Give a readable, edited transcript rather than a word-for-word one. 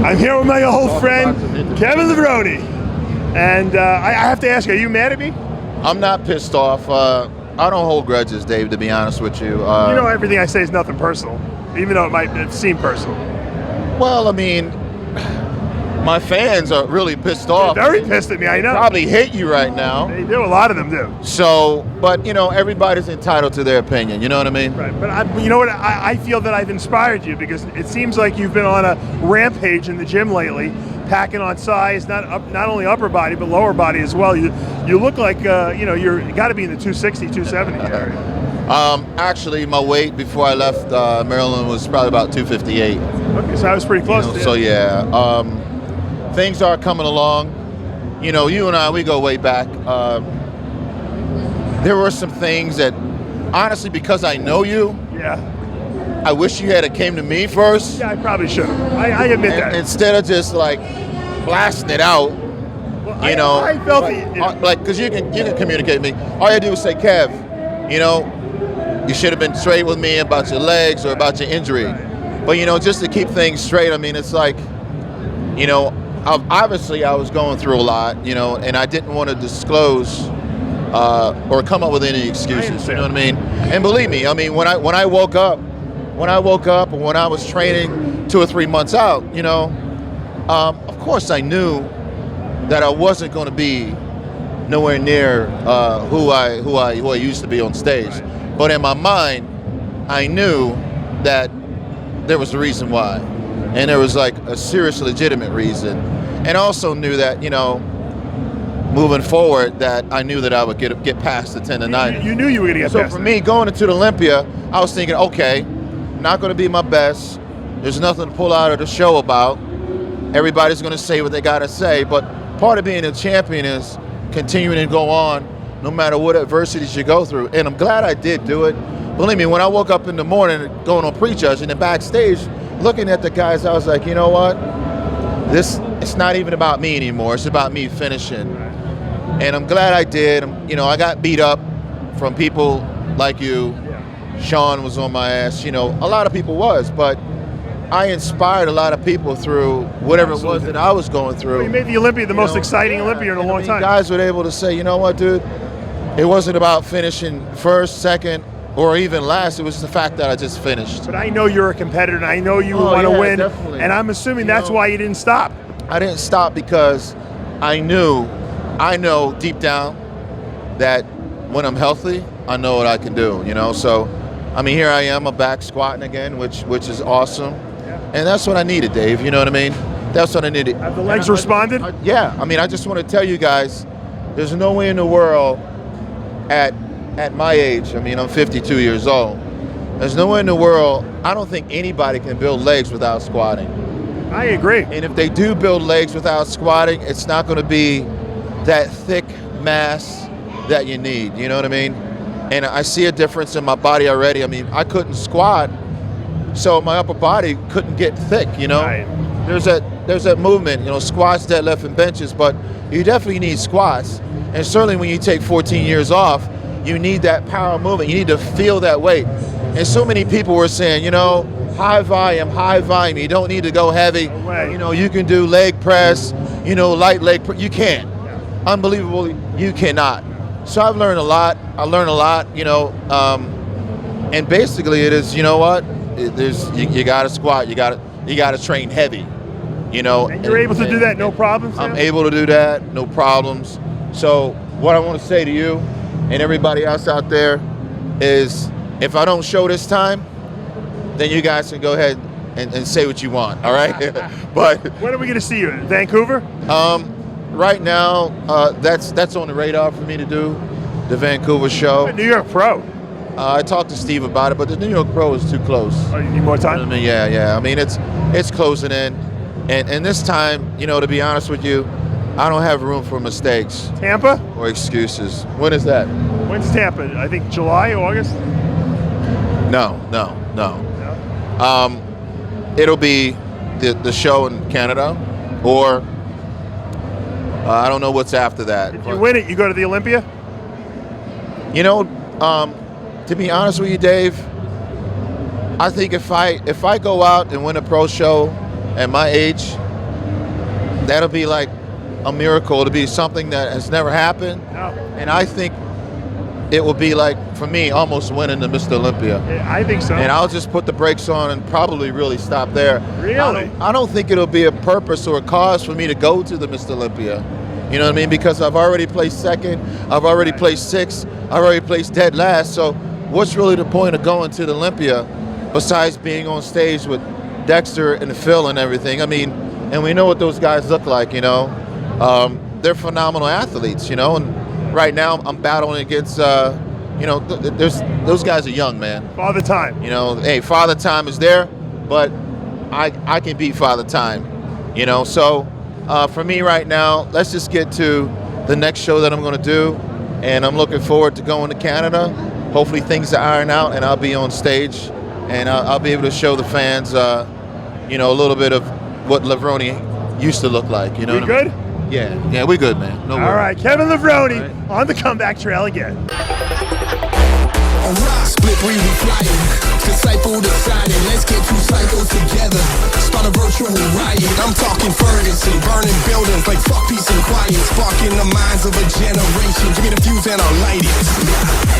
I'm here with my old friend, Kevin Levrone. And I have to ask, are you mad at me? I'm not pissed off. I don't hold grudges, Dave, to be honest with you. You know everything I say is nothing personal, even though it might seem personal. Well, I mean, my fans are really pissed off. They're very pissed at me, I know. Probably hate you right now. They do, a lot of them do. So, but you know, everybody's entitled to their opinion, you know what I mean? Right, but you know what, I feel that I've inspired you because it seems like you've been on a rampage in the gym lately, packing on size, not only upper body, but lower body as well. You look like, you know, you got to be in the 260, 270 area. Actually, my weight before I left Maryland was probably about 258. Okay, so I was pretty close to you. So yeah, things are coming along. You know, you and I, we go way back. There were some things that, honestly, because I know you, yeah, I wish you had came to me first. Yeah, I probably should have. I admit that. Instead of just like blasting it out, well, you know, I felt like because you can communicate with me. All you do is say, Kev, you know, you should have been straight with me about your legs or about your injury. Right. But you know, just to keep things straight, I mean, it's like, you know, obviously I was going through a lot, you know, and I didn't want to disclose or come up with any excuses. You know what I mean? And believe me, I mean, when I woke up, and when I was training 2 or 3 months out, you know, of course I knew that I wasn't going to be nowhere near who I used to be on stage. Right. But in my mind, I knew that there was a reason why, and there was like a serious, legitimate reason. And I also knew that, you know, moving forward, that I knew that I would get past the 10 to 9. You knew you were going to get past. So for me, going into the Olympia, I was thinking, okay, not going to be my best. There's nothing to pull out of the show about. Everybody's going to say what they got to say. But part of being a champion is continuing to go on no matter what adversities you go through. And I'm glad I did do it. Believe me, when I woke up in the morning going on prejudging and backstage, looking at the guys, I was like, you know what? It's not even about me anymore. It's about me finishing. And I'm glad I did. You know, I got beat up from people like you. Sean was on my ass. You know, a lot of people was, but I inspired a lot of people through whatever it was that I was going through. Well, you made the Olympia the most exciting Olympia in a long time. Guys were able to say, you know what, dude? It wasn't about finishing first, second, or even last. It was the fact that I just finished. But I know you're a competitor, and I know you want to win. Definitely. And I'm assuming that's why you didn't stop. I didn't stop because I know deep down that when I'm healthy, I know what I can do, you know? So, I mean, here I am, I'm back squatting again, which is awesome. Yeah. And that's what I needed, Dave, you know what I mean? That's what I needed. Have the legs responded? Yeah, I mean, I just want to tell you guys, there's no way in the world at my age, I mean, I'm 52 years old, there's no way in the world, I don't think anybody can build legs without squatting. I agree. And if they do build legs without squatting, it's not going to be that thick mass that you need, you know what I mean? And I see a difference in my body already. I mean, I couldn't squat, so my upper body couldn't get thick, you know? Right. There's that movement, you know, squats, deadlift, and benches, but you definitely need squats. And certainly when you take 14 years off, you need that power movement. You need to feel that weight. And so many people were saying, you know, high volume, you don't need to go heavy. No way. You know, you can do leg press, you know, light leg press. You can't. Unbelievable, you cannot. So I've learned a lot. You know, and basically it is, you know what? You got to squat. You got to train heavy. You know. And you're able to do that, no problems. I'm able to do that, no problems. So what I want to say to you and everybody else out there is, if I don't show this time, then you guys can go ahead and say what you want. All right. But when are we going to see you in Vancouver? Right now, that's on the radar for me to do, the Vancouver show. New York Pro. I talked to Steve about it, but the New York Pro is too close. Oh, you need more time? I mean, yeah. I mean, it's closing in, and this time, you know, to be honest with you, I don't have room for mistakes. Tampa? Or excuses. When is that? When's Tampa? I think July, August? No. It'll be the show in Canada, or I don't know what's after that. If you win it, you go to the Olympia? You know, to be honest with you, Dave, I think if I go out and win a pro show at my age, that'll be like a miracle. It'll be something that has never happened. No. And I think it will be like, for me, almost winning the Mr. Olympia. I think so. And I'll just put the brakes on and probably really stop there. Really? I don't think it'll be a purpose or a cause for me to go to the Mr. Olympia. You know what I mean? Because I've already placed second, I've already placed sixth, I've already placed dead last. So what's really the point of going to the Olympia besides being on stage with Dexter and Phil and everything? I mean, and we know what those guys look like, you know. They're phenomenal athletes, you know, and right now I'm battling against, you know, those guys are young, man. Father Time. You know, hey, Father Time is there, but I can beat Father Time, you know. So for me right now, let's just get to the next show that I'm going to do, and I'm looking forward to going to Canada. Hopefully things are ironed out, and I'll be on stage, and I'll be able to show the fans, you know, a little bit of what Levrone used to look like. You know. We good? Yeah, we good, man. No worries. All right, Kevin Levrone on the comeback trail again. Split we flying, disciple decided, let's get two cycles together. Start a virtual riot. I'm talking Ferguson, burning buildings like fuck peace and quiet, sparking the minds of a generation. Give me the fuse and I'll light it.